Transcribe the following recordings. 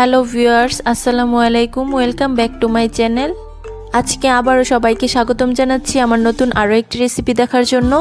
Hello viewers, আসসালামু আলাইকুম। Welcome back to my channel. আজকে আবারও সবাইকে স্বাগতম জানাচ্ছি আমার নতুন আরও একটি রেসিপি দেখার জন্য।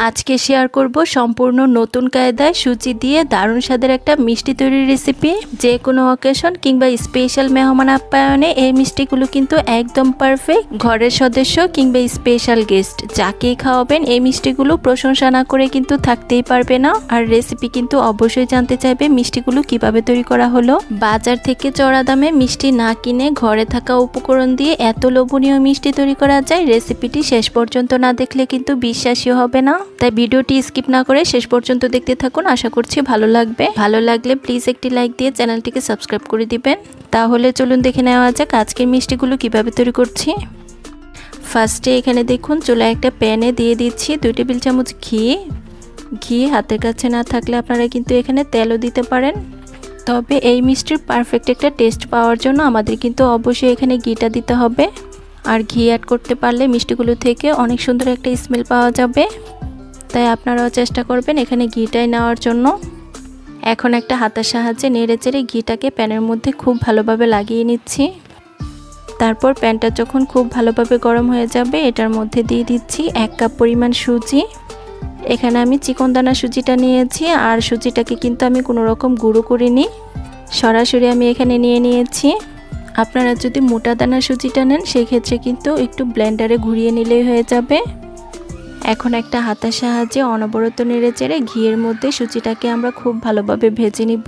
আজকে শেয়ার করব সম্পূর্ণ নতুন কায়দায় সুজি দিয়ে দারুণ স্বাদের একটা মিষ্টি তৈরির রেসিপি। যে কোনো অকেশন কিংবা স্পেশাল মেহমান আপ্যায়নে এই মিষ্টিগুলো কিন্তু একদম পারফেক্ট। ঘরের সদস্য কিংবা স্পেশাল গেস্ট যাকেই খাওয়াবেন এই মিষ্টিগুলো প্রশংসা না করে কিন্তু থাকতেই পারবে না। আর রেসিপি কিন্তু অবশ্যই জানতে চাইবে মিষ্টিগুলো কিভাবে তৈরি করা হলো। বাজার থেকে চড়া দামে মিষ্টি না কিনে ঘরে থাকা উপকরণ দিয়ে এত লোভনীয় মিষ্টি তৈরি করা যায়, রেসিপিটি শেষ পর্যন্ত না দেখলে কিন্তু বিশ্বাসই হবে না। তাই ভিডিওটি স্কিপ না করে শেষ পর্যন্ত দেখতে থাকুন, আশা করছি ভালো লাগবে। ভালো লাগলে প্লিজ একটি লাইক দিয়ে চ্যানেলটিকে সাবস্ক্রাইব করে দিবেন। তাহলে চলুন দেখে নেওয়া যাক আজকের মিষ্টিগুলো কিভাবে তৈরি করছি। ফার্স্টে এখানে দেখুন চুলায় একটা প্যানে দিয়ে দিচ্ছি 2 টেবিল চামচ ঘি। হাতের কাছে না থাকলে আপনারা কিন্তু এখানে তেলও দিতে পারেন। তবে এই মিষ্টির পারফেক্ট একটা টেস্ট পাওয়ার জন্য আমাদের কিন্তু অবশ্যই এখানে ঘিটা দিতে হবে। আর ঘি অ্যাড করতে পারলে মিষ্টিগুলো থেকে অনেক সুন্দর একটা স্মেল পাওয়া যাবে। তাই আপনারাও চেষ্টা করবেন এখানে ঘিটাই নেওয়ার জন্য। এখন একটা হাতের সাহায্যে নেড়েচেড়ে ঘিটাকে প্যানের মধ্যে খুব ভালোভাবে লাগিয়ে নিচ্ছি। তারপর প্যানটা যখন খুব ভালোভাবে গরম হয়ে যাবে এটার মধ্যে দিয়ে দিচ্ছি 1 কাপ পরিমাণ সুজি। এখানে আমি চিকন দানা সুজিটা নিয়েছি, আর সুজিটাকে কিন্তু আমি কোনো রকম গুঁড়ো করিনি, সরাসরি আমি এখানে নিয়ে নিয়েছি। আপনারা যদি মোটা দানা সুজিটা নেন সেক্ষেত্রে কিন্তু একটু ব্লেন্ডারে ঘুরিয়ে নিলেই হয়ে যাবে। এখন একটা হাতের সাহায্যে অনবরত নেড়েচেড়ে ঘিয়ের মধ্যে সুজিটাকে আমরা খুব ভালোভাবে ভেজে নিব।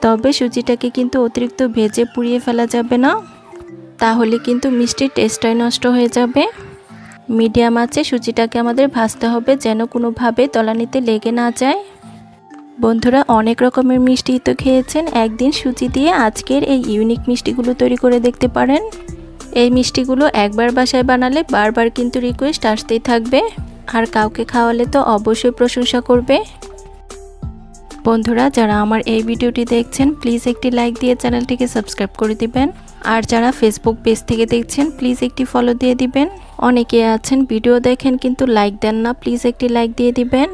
তবে সুজিটাকে কিন্তু অতিরিক্ত ভেজে পুড়িয়ে ফেলা যাবে না, তাহলে কিন্তু মিষ্টির টেস্টটাই নষ্ট হয়ে যাবে। মিডিয়াম আঁচে সুজিটাকে আমাদের ভাজতে হবে যেন কোনোভাবে তলানিতে লেগে না যায়। বন্ধুরা, অনেক রকমের মিষ্টি তো খেয়েছেন, একদিন সুজি দিয়ে আজকের এই ইউনিক মিষ্টিগুলো তৈরি করে দেখতে পারেন। এই মিষ্টিগুলো একবার বাসায় বানালে বারবার কিন্তু রিকোয়েস্ট আসতেই থাকবে, আর কাউকে খাওয়ালে তো অবশ্যই প্রশংসা করবে। বন্ধুরা, যারা আমার এই ভিডিওটি দেখছেন প্লিজ একটি লাইক দিয়ে চ্যানেলটিকে সাবস্ক্রাইব করে দিবেন। আর যারা ফেসবুক পেজ থেকে দেখছেন প্লিজ একটি ফলো দিয়ে দিবেন। অনেকে আছেন ভিডিও দেখেন কিন্তু লাইক দেন না, প্লিজ একটি লাইক দিয়ে দিবেন।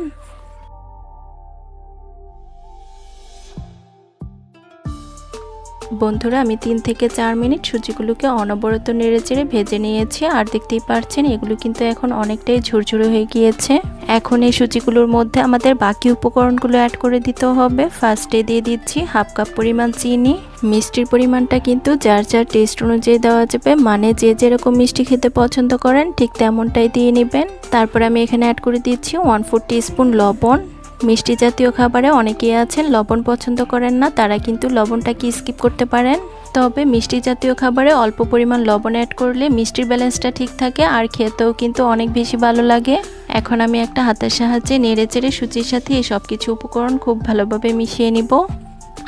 বন্ধুরা, আমি 3 থেকে 4 মিনিট সুজিগুলোকে অনবরত নেড়েচেড়ে ভেজে নিয়েছি, আর দেখতেই পাচ্ছেন এগুলো কিন্তু এখন অনেকটাই ঝুরঝুরে হয়ে গিয়েছে। এখন এই সুজিগুলোর মধ্যে আমাদের বাকি উপকরণগুলো অ্যাড করে দিতে হবে। ফার্স্টে দিয়ে দিচ্ছি 1/2 কাপ পরিমাণ চিনি। মিষ্টির পরিমাণটা কিন্তু যার যার টেস্ট অনুযায়ী দেওয়া যাবে, মানে যে যেরকম মিষ্টি খেতে পছন্দ করেন ঠিক তেমনটাই দিয়ে নেবেন। তারপর আমি এখানে অ্যাড করে দিচ্ছি 1/4 টিস্পুন লবণ। মিষ্টি জাতীয় খাবারে অনেকেই আছেন লবণ পছন্দ করেন না, তারা কিন্তু লবণটাকে স্কিপ করতে পারেন। তবে মিষ্টি জাতীয় খাবারে অল্প পরিমাণ লবণ অ্যাড করলে মিষ্টির ব্যালেন্সটা ঠিক থাকে, আর খেতেও কিন্তু অনেক বেশি ভালো লাগে। এখন আমি একটা হাতের সাহায্যে নেড়েচেড়ে সুজির সাথে এই সব কিছু উপকরণ খুব ভালোভাবে মিশিয়ে নিব।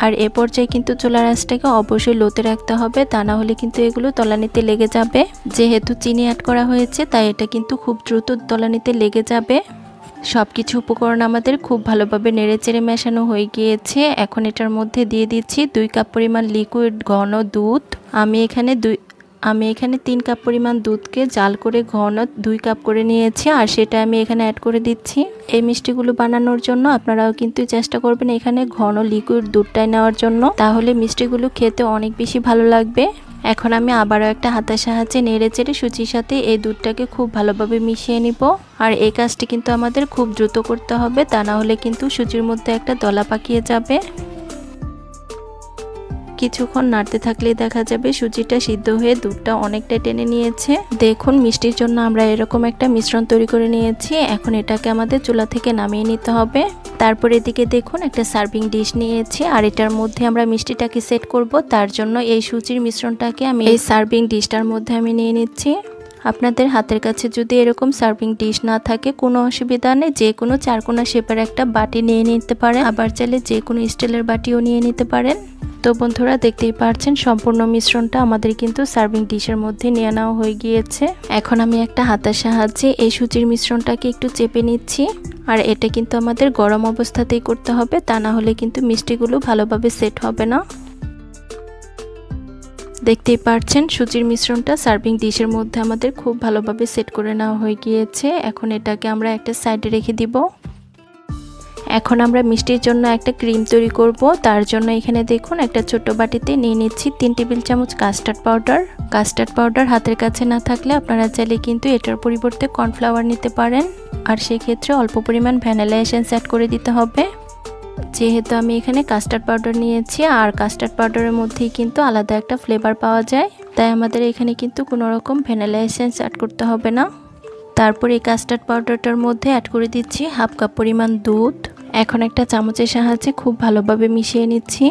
আর এ পর্যায়ে কিন্তু চুলার আঁচটাকে অবশ্যই লোতে রাখতে হবে, তা না হলে কিন্তু এগুলো তলানিতে লেগে যাবে। যেহেতু চিনি অ্যাড করা হয়েছে তাই এটা কিন্তু খুব দ্রুত তলানিতে লেগে যাবে। সব কিছু উপকরণ আমাদের খুব ভালোভাবে নেড়েচেড়ে মেশানো হয়ে গিয়েছে। এখন এটার মধ্যে দিয়ে দিচ্ছি 2 কাপ পরিমাণ লিকুইড ঘন দুধ। আমি এখানে 3 কাপ পরিমাণ দুধকে জাল করে ঘন 2 কাপ করে নিয়েছি, আর সেটা আমি এখানে অ্যাড করে দিচ্ছি। এই মিষ্টিগুলো বানানোর জন্য আপনারাও কিন্তু চেষ্টা করবেন এখানে ঘন লিকুইড দুধটাই নেওয়ার জন্য, তাহলে মিষ্টিগুলো খেতে অনেক বেশি ভালো লাগবে। এখন আমি আবারও একটা হাতের সাহায্যে নেড়েচেড়ে সুজির সাথে এই দুধটাকে খুব ভালোভাবে মিশিয়ে নিব। আর এই কাজটি কিন্তু আমাদের খুব দ্রুত করতে হবে, তা না হলে কিন্তু সুজির মধ্যে একটা দলা পাকিয়ে যাবে। কিছুক্ষণ নাড়তে থাকলেই দেখা যাবে সুজিটা সিদ্ধ হয়ে দুধটা অনেকটা টেনে নিয়েছে। দেখুন, মিষ্টির জন্য আমরা এরকম একটা মিশ্রণ তৈরি করে নিয়েছি। এখন এটাকে আমাদের চুলা থেকে নামিয়ে নিতে হবে। তারপর এদিকে দেখুন একটা সার্ভিং ডিশ নিয়েছি, আর এটার মধ্যে আমরা মিষ্টিটাকে সেট করব। তার জন্য এই সুজির মিশ্রণটাকে আমি এই সার্ভিং ডিশটার মধ্যে আমি নিয়ে নিচ্ছি। আপনাদের হাতের কাছে যদি এরকম সার্ভিং ডিশ না থাকে কোনো অসুবিধা নেই, যে কোনো চারকোনা শেপের একটা বাটি নিয়ে নিতে পারেন, আবার চাইলে যে কোনো স্টিলের বাটিও নিয়ে নিতে পারেন। তো বন্ধুরা, দেখতেই পাচ্ছেন সম্পূর্ণ মিশ্রণটা আমাদের কিন্তু সার্ভিং ডিশের মধ্যে নিয়ে নেওয়া হয়ে গিয়েছে। এখন আমি একটা হাতের সাহায্যে এই সুজির মিশ্রণটাকে একটু চেপে নিচ্ছি, আর এটা কিন্তু আমাদের গরম অবস্থাতেই করতে হবে, তা না হলে কিন্তু মিষ্টিগুলো ভালোভাবে সেট হবে না। দেখতেই পাচ্ছেন সুজির মিশ্রণটা সার্ভিং ডিশের মধ্যে আমাদের খুব ভালোভাবে সেট করে নেওয়া হয়ে গিয়েছে। এখন এটাকে আমরা একটা সাইডে রেখে দিব। এখন আমরা মিষ্টির জন্য একটা ক্রিম তৈরি করব। তার জন্য এখানে দেখুন একটা ছোট বাটিতে নিয়ে নিচ্ছি 3 টেবিল চামচ কাস্টার্ড পাউডার। কাস্টার্ড পাউডার হাতের কাছে না থাকলে আপনারা চাইলে কিন্তু এটার পরিবর্তে কর্নফ্লাওয়ার নিতে পারেন। আর সেক্ষেত্রে অল্প পরিমাণ ভ্যানিলা এসেন্স অ্যাড করে দিতে হবে। যেহেতু আমি এখানে কাস্টার্ড পাউডার নিয়েছি আর কাস্টার্ড পাউডারের মধ্যেই কিন্তু আলাদা একটা ফ্লেভার পাওয়া যায়, তাই আমাদের এখানে কিন্তু কোনো রকম ভ্যানিলা এসেন্স অ্যাড করতে হবে না। তারপর এই কাস্টার্ড পাউডারটার মধ্যে অ্যাড করে দিচ্ছি হাফ কাপ পরিমাণ দুধ। এখন একটা চামচের সাহায্যে খুব ভালোভাবে মিশিয়ে নিচ্ছি।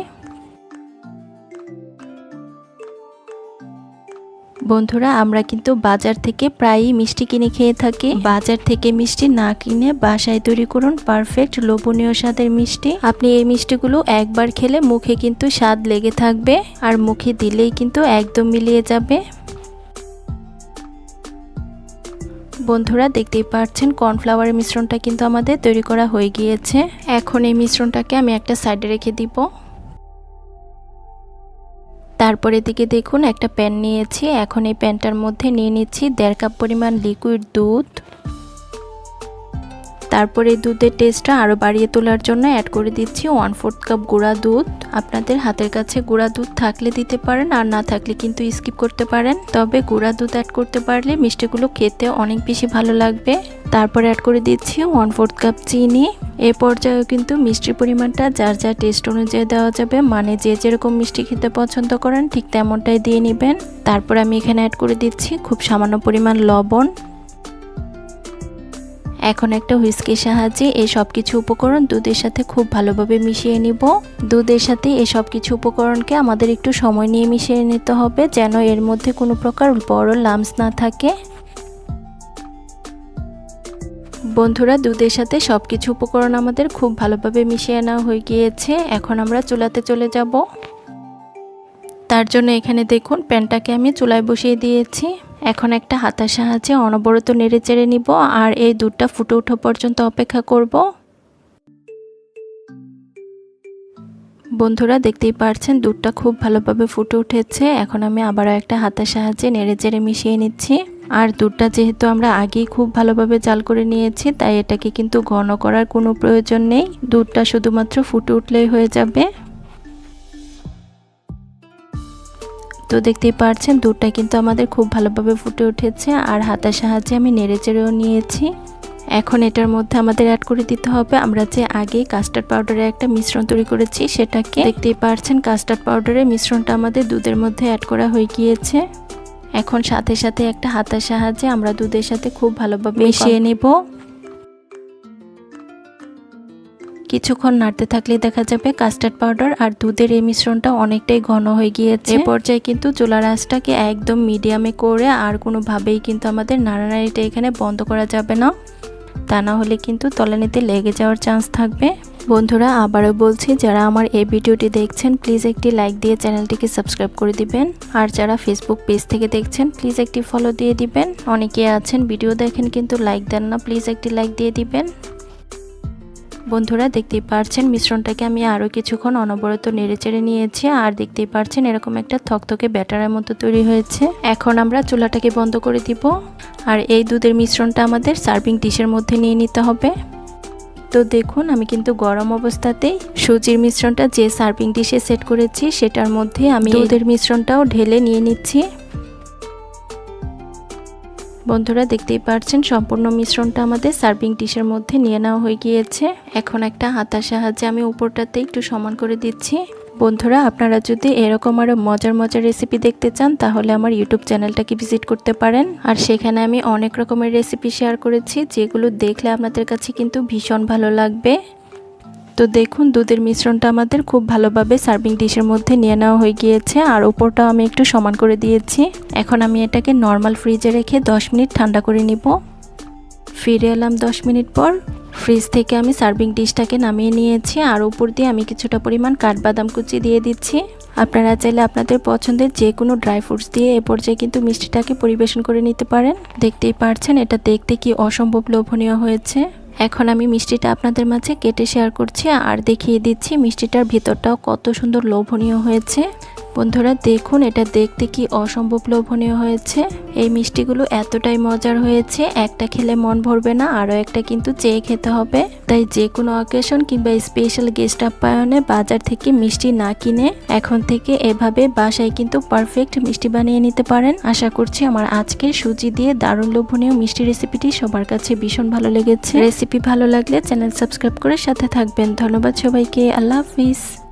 বন্ধুরা, আমরা কিন্তু বাজার থেকে প্রায়ই মিষ্টি কিনে খেয়ে থাকি। বাজার থেকে মিষ্টি না কিনে বাসায় তৈরি করুন পারফেক্ট লোভনীয় স্বাদের মিষ্টি। আপনি এই মিষ্টিগুলো একবার খেলে মুখে কিন্তু স্বাদ লেগে থাকবে, আর মুখে দিলেই কিন্তু একদম মিলিয়ে যাবে। বন্ধুরা, দেখতেই পাচ্ছেন কর্নফ্লাওয়ারের মিশ্রণটা কিন্তু আমাদের তৈরি করা হয়ে গিয়েছে। এখন এই মিশ্রণটাকে আমি একটা সাইডে রেখে দিব। তারপরে দিকে দেখুন একটা প্যান নিয়েছি। এখন এই প্যানটার মধ্যে নিয়ে নিচ্ছি 1.5 কাপ পরিমাণ লিকুইড দুধ। তারপরে দুধের টেস্টটা আরও বাড়িয়ে তোলার জন্য অ্যাড করে দিচ্ছি 1/4 কাপ গুঁড়া দুধ। আপনাদের হাতের কাছে গুঁড়া দুধ থাকলে দিতে পারেন, আর না থাকলে কিন্তু স্কিপ করতে পারেন। তবে গুঁড়া দুধ অ্যাড করতে পারলে মিষ্টিগুলো খেতে অনেক বেশি ভালো লাগবে। তারপরে অ্যাড করে দিচ্ছি 1/4 কাপ চিনি। এ পর্যায়েও কিন্তু মিষ্টির পরিমাণটা যার যার টেস্ট অনুযায়ী দেওয়া যাবে, মানে যে যেরকম মিষ্টি খেতে পছন্দ করেন ঠিক তেমনটাই দিয়ে নেবেন। তারপর আমি এখানে অ্যাড করে দিচ্ছি খুব সামান্য পরিমাণ লবণ। এখন একটা হুইস্কির সাহায্যে এই সব কিছু উপকরণ দুধের সাথে খুব ভালোভাবে মিশিয়ে নিব। দুধের সাথে এই সব কিছু উপকরণকে আমাদের একটু সময় নিয়ে মিশিয়ে নিতে হবে, যেন এর মধ্যে কোনো প্রকার বড় লাম্পস না থাকে। বন্ধুরা, দুধের সাথে সব কিছু উপকরণ আমাদের খুব ভালোভাবে মিশিয়ে নেওয়া হয়ে গিয়েছে। এখন আমরা চুলাতে চলে যাব। তার জন্য এখানে দেখুন প্যানটাকে আমি চুলায় বসিয়ে দিয়েছি। এখন একটা হাতার সাহায্যে অনবরত নেড়ে চেড়ে নিব, আর এই দুধটা ফুটে ওঠা পর্যন্ত অপেক্ষা করব। বন্ধুরা, দেখতেই পাচ্ছেন দুধটা খুব ভালোভাবে ফুটে উঠেছে। এখন আমি আবারও একটা হাতার সাহায্যে নেড়ে চেড়ে মিশিয়ে নিচ্ছি। আর দুধটা যেহেতু আমরা আগেই খুব ভালোভাবে জাল করে নিয়েছি, তাই এটাকে কিন্তু ঘন করার কোনো প্রয়োজন নেই। দুধটা শুধুমাত্র ফুটে উঠলেই হয়ে যাবে। তো দেখতেই পাচ্ছেন দুধটা কিন্তু আমাদের খুব ভালোভাবে ফুটে উঠেছে, আর হাতার সাহায্যে আমি নেড়ে চেড়েও নিয়েছি। এখন এটার মধ্যে আমাদের অ্যাড করে দিতে হবে আমরা যে আগে কাস্টার্ড পাউডারের একটা মিশ্রণ তৈরি করেছি সেটাকে। দেখতেই পাচ্ছেন কাস্টার্ড পাউডারের মিশ্রণটা আমাদের দুধের মধ্যে অ্যাড করা হয়ে গিয়েছে। এখন সাথে সাথে একটা হাতার সাহায্যে আমরা দুধের সাথে খুব ভালোভাবে মিশিয়ে নেব। কিছুক্ষণ নাড়তে থাকলে দেখা যাবে কাস্টার্ড পাউডার আর দুধের এই মিশ্রণটা অনেকটাই ঘন হয়ে গিয়েছে। এই পর্যায়ে কিন্তু চুলার আঁচটাকে একদম মিডিয়ামে করে আর কোনোভাবেই কিন্তু আমাদের নাড়ানাড়িটা এখানে বন্ধ করা যাবে না, তা না হলে কিন্তু তলানিতে লেগে যাওয়ার চান্স থাকবে। বন্ধুরা, আবারও বলছি, যারা আমার এই ভিডিওটি দেখছেন প্লিজ একটি লাইক দিয়ে চ্যানেলটিকে সাবস্ক্রাইব করে দিবেন। আর যারা ফেসবুক পেজ থেকে দেখছেন প্লিজ একটি ফলো দিয়ে দিবেন। অনেকে আছেন ভিডিও দেখেন কিন্তু লাইক দেন না, প্লিজ একটি লাইক দিয়ে দিবেন। বন্ধুরা, দেখতেই পাচ্ছেন মিশ্রণটাকে আমি আরও কিছুক্ষণ অনবরত নেড়েচেড়ে নিয়েছি, আর দেখতেই পাচ্ছেন এরকম একটা থকথকে ব্যাটারের মতো তৈরি হয়েছে। এখন আমরা চুলাটাকে বন্ধ করে দিব, আর এই দুধের মিশ্রণটা আমাদের সার্ভিং ডিশের মধ্যে নিয়ে নিতে হবে। তো দেখুন আমি কিন্তু গরম অবস্থাতেই সুজির মিশ্রণটা যে সার্ভিং ডিশে সেট করেছি সেটার মধ্যে আমি দুধের মিশ্রণটাও ঢেলে নিয়ে নিচ্ছি। বন্ধুরা, দেখতেই পাচ্ছেন সম্পূর্ণ মিশ্রণটা আমাদের সার্ভিং ডিশের মধ্যে নিয়ে নেওয়া হয়ে গিয়েছে। এখন একটা হাতার সাহায্যে আমি উপরটাতে একটু সমান করে দিচ্ছি। বন্ধুরা, আপনারা যদি এরকম আরও মজার মজার রেসিপি দেখতে চান তাহলে আমার ইউটিউব চ্যানেলটাকে ভিজিট করতে পারেন। আর সেখানে আমি অনেক রকমের রেসিপি শেয়ার করেছি, যেগুলো দেখলে আপনাদের কাছে কিন্তু ভীষণ ভালো লাগবে। তো দেখুন দুধের মিশ্রণটা আমাদের খুব ভালোভাবে সার্ভিং ডিশের মধ্যে নিয়ে নেওয়া হয়ে গিয়েছে, আর উপরটাও আমি একটু সমান করে দিয়েছি। এখন আমি এটাকে নর্মাল ফ্রিজে রেখে 10 মিনিট ঠান্ডা করে নিব। ফিরে এলাম 10 মিনিট পর। ফ্রিজ থেকে আমি সার্ভিং ডিশটাকে নামিয়ে নিয়েছি, আর উপর দিয়ে আমি কিছুটা পরিমাণ কাঠবাদাম কুচি দিয়ে দিচ্ছি। আপনারা চাইলে আপনাদের পছন্দের যে কোনো ড্রাই ফ্রুটস দিয়ে এ পর্যায়ে কিন্তু মিষ্টিটাকে পরিবেশন করে নিতে পারেন। দেখতেই পাচ্ছেন এটা দেখতে কি অসম্ভব লোভনীয় হয়েছে। এখন আমি মিষ্টিটা আপনাদের মাঝে কেটে শেয়ার করছি আর দেখিয়ে দিচ্ছি মিষ্টিটার ভিতরটাও কত সুন্দর লোভনীয় হয়েছে। বন্ধুরা দেখুন, এটা দেখতে কি অসম্ভব লোভনীয় হয়েছে। এই মিষ্টিগুলো এতটাই মজার হয়েছে, একটা খেলে মন ভরবে না, আরও একটা কিন্তু চেয়ে খেতে হবে। তাই যে কোনো অকেশন কিংবা স্পেশাল গেস্ট আপ্যায়নে বাজার থেকে মিষ্টি না কিনে এখন থেকে এভাবে বাসায় কিন্তু পারফেক্ট মিষ্টি বানিয়ে নিতে পারেন। আশা করছি আমার আজকের সুজি দিয়ে দারুণ লোভনীয় মিষ্টি রেসিপিটি সবার কাছে ভীষণ ভালো লেগেছে। রেসিপি ভালো লাগলে চ্যানেল সাবস্ক্রাইব করে সাথে থাকবেন। ধন্যবাদ সবাইকে। আল্লাহ হাফিজ।